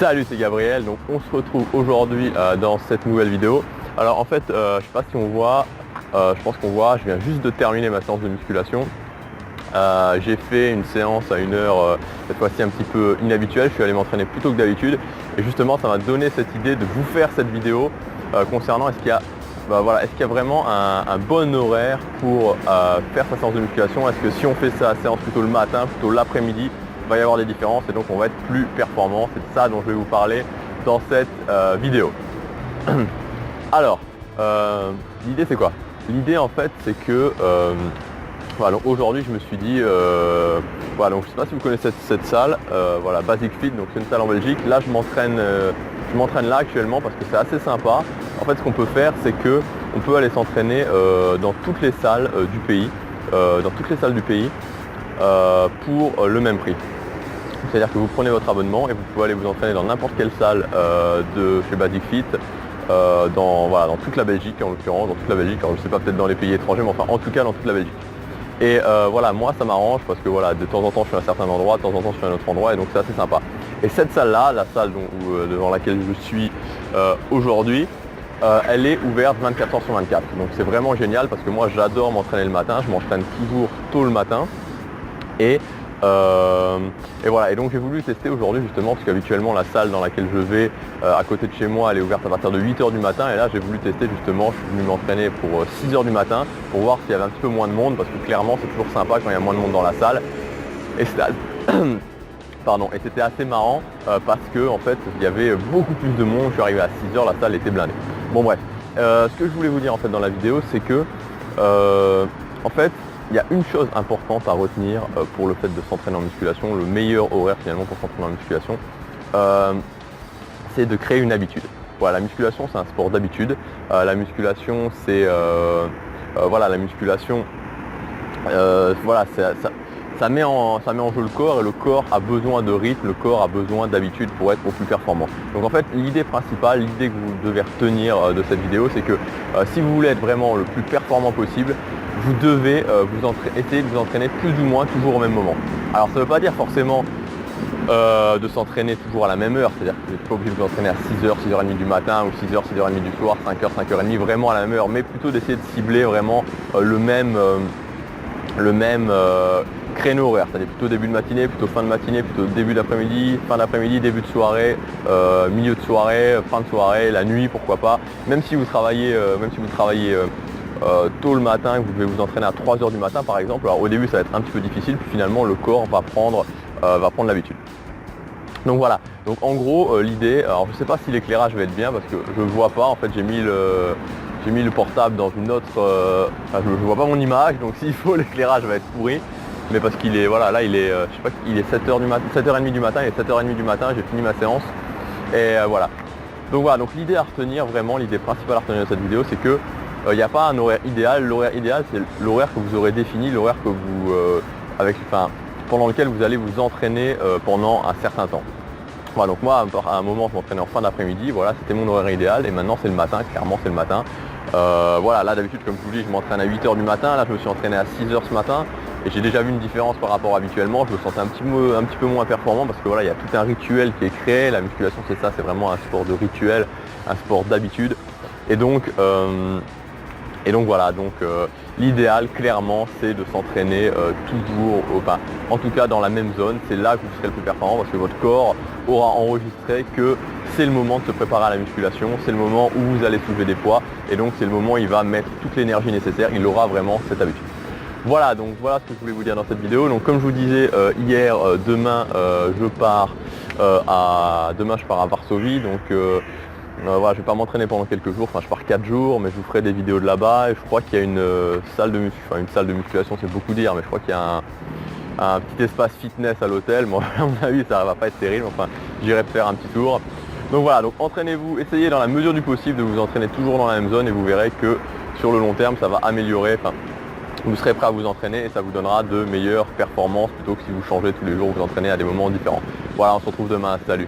Salut, c'est Gabriel. Donc on se retrouve aujourd'hui dans cette nouvelle vidéo. Alors en fait, je sais pas si on voit, je pense qu'on voit, je viens juste de terminer ma séance de musculation. J'ai fait une séance à 1 heure, cette fois-ci un petit peu inhabituelle. Je suis allé m'entraîner plus tôt que d'habitude. Et justement, ça m'a donné cette idée de vous faire cette vidéo concernant est-ce qu'il y a vraiment un bon horaire pour faire sa séance de musculation. Est-ce que si on fait sa séance plutôt le matin, plutôt l'après-midi, il va y avoir des différences et donc on va être plus performant. C'est de ça dont je vais vous parler dans cette vidéo. Alors, l'idée c'est quoi? L'idée en fait c'est que voilà, donc aujourd'hui je me suis dit, voilà, donc je ne sais pas si vous connaissez cette salle, voilà, Basic Fit, donc c'est une salle en Belgique. Là je m'entraîne là actuellement parce que c'est assez sympa. En fait ce qu'on peut faire c'est que on peut aller s'entraîner dans toutes les salles du pays, pour le même prix. C'est-à-dire que vous prenez votre abonnement et vous pouvez aller vous entraîner dans n'importe quelle salle de chez Basic Fit, dans toute la Belgique en l'occurrence, dans toute la Belgique, alors je ne sais pas peut-être dans les pays étrangers, mais enfin en tout cas dans toute la Belgique. Et voilà, moi ça m'arrange parce que voilà, de temps en temps je suis à un certain endroit, de temps en temps je suis à un autre endroit et donc c'est assez sympa. Et cette salle-là, la salle devant laquelle je suis aujourd'hui, elle est ouverte 24 heures sur 24. Donc c'est vraiment génial parce que moi j'adore m'entraîner le matin, je m'entraîne toujours tôt le matin. Et voilà, et donc j'ai voulu tester aujourd'hui justement parce qu'habituellement la salle dans laquelle je vais à côté de chez moi elle est ouverte à partir de 8 h du matin et là j'ai voulu tester justement, je suis venu m'entraîner pour 6 h du matin pour voir s'il y avait un petit peu moins de monde parce que clairement c'est toujours sympa quand il y a moins de monde dans la salle et c'était assez marrant parce que en fait il y avait beaucoup plus de monde, je suis arrivé à 6 h, la salle était blindée. Bon bref, ce que je voulais vous dire en fait dans la vidéo c'est que en fait il y a une chose importante à retenir pour le fait de s'entraîner en musculation, le meilleur horaire finalement pour s'entraîner en musculation, c'est de créer une habitude. Voilà, la musculation c'est un sport d'habitude. La musculation c'est ça met en jeu le corps et le corps a besoin de rythme, le corps a besoin d'habitude pour être au plus performant. Donc en fait l'idée principale, l'idée que vous devez retenir de cette vidéo, c'est que si vous voulez être vraiment le plus performant possible, vous devez essayer de vous entraîner plus ou moins toujours au même moment. Alors ça ne veut pas dire forcément de s'entraîner toujours à la même heure, c'est-à-dire que vous n'êtes pas obligé de vous entraîner à 6 h, 6 h 30 du matin ou 6 h, 6 h 30 du soir, 5 h, 5 h 30 vraiment à la même heure, mais plutôt d'essayer de cibler vraiment le même créneau horaire, c'est-à-dire plutôt début de matinée, plutôt fin de matinée, plutôt début d'après-midi, fin d'après-midi, début de soirée, milieu de soirée, fin de soirée, la nuit, pourquoi pas. Même si vous travaillez tôt le matin, que vous devez vous entraîner à 3 h du matin par exemple, alors au début ça va être un petit peu difficile, puis finalement le corps va prendre l'habitude. Donc voilà, donc en gros l'idée, alors je sais pas si l'éclairage va être bien parce que je ne vois pas, en fait j'ai mis le portable dans une autre, je ne vois pas mon image, donc s'il faut l'éclairage va être pourri, mais parce qu'il est, voilà, là il est, je sais pas, il est 7 h du matin, 7h30 du matin, il est 7h30 du matin, j'ai fini ma séance, et voilà. Donc voilà, donc l'idée à retenir vraiment, l'idée principale à retenir de cette vidéo, c'est que il n'y a pas un horaire idéal. L'horaire idéal c'est l'horaire que vous aurez défini, l'horaire que vous pendant lequel vous allez vous entraîner pendant un certain temps. Voilà, donc moi à un moment je m'entraînais en fin d'après-midi, voilà, c'était mon horaire idéal et maintenant c'est le matin, clairement c'est le matin. Voilà, là d'habitude comme je vous dis je m'entraîne à 8 h du matin, là je me suis entraîné à 6 h ce matin et j'ai déjà vu une différence par rapport à habituellement, je me sentais un petit peu moins performant parce que voilà, il y a tout un rituel qui est créé, la musculation c'est ça, c'est vraiment un sport de rituel, un sport d'habitude et donc voilà, l'idéal clairement c'est de s'entraîner toujours, en tout cas dans la même zone, c'est là que vous serez le plus performant parce que votre corps aura enregistré que c'est le moment de se préparer à la musculation, c'est le moment où vous allez soulever des poids et donc c'est le moment où il va mettre toute l'énergie nécessaire, il aura vraiment cette habitude. Voilà, donc voilà ce que je voulais vous dire dans cette vidéo. Donc comme je vous disais hier, demain je pars à Varsovie, donc voilà, je vais pas m'entraîner pendant quelques jours, je pars 4 jours, mais je vous ferai des vidéos de là-bas et je crois qu'il y a une salle de musculation, c'est beaucoup dire, mais je crois qu'il y a un petit espace fitness à l'hôtel. Moi à mon avis ça va pas être terrible, enfin j'irai faire un petit tour. Donc voilà, donc entraînez-vous, essayez dans la mesure du possible de vous entraîner toujours dans la même zone et vous verrez que sur le long terme ça va améliorer, vous serez prêt à vous entraîner et ça vous donnera de meilleures performances plutôt que si vous changez tous les jours, vous entraînez à des moments différents. Voilà, on se retrouve demain, salut.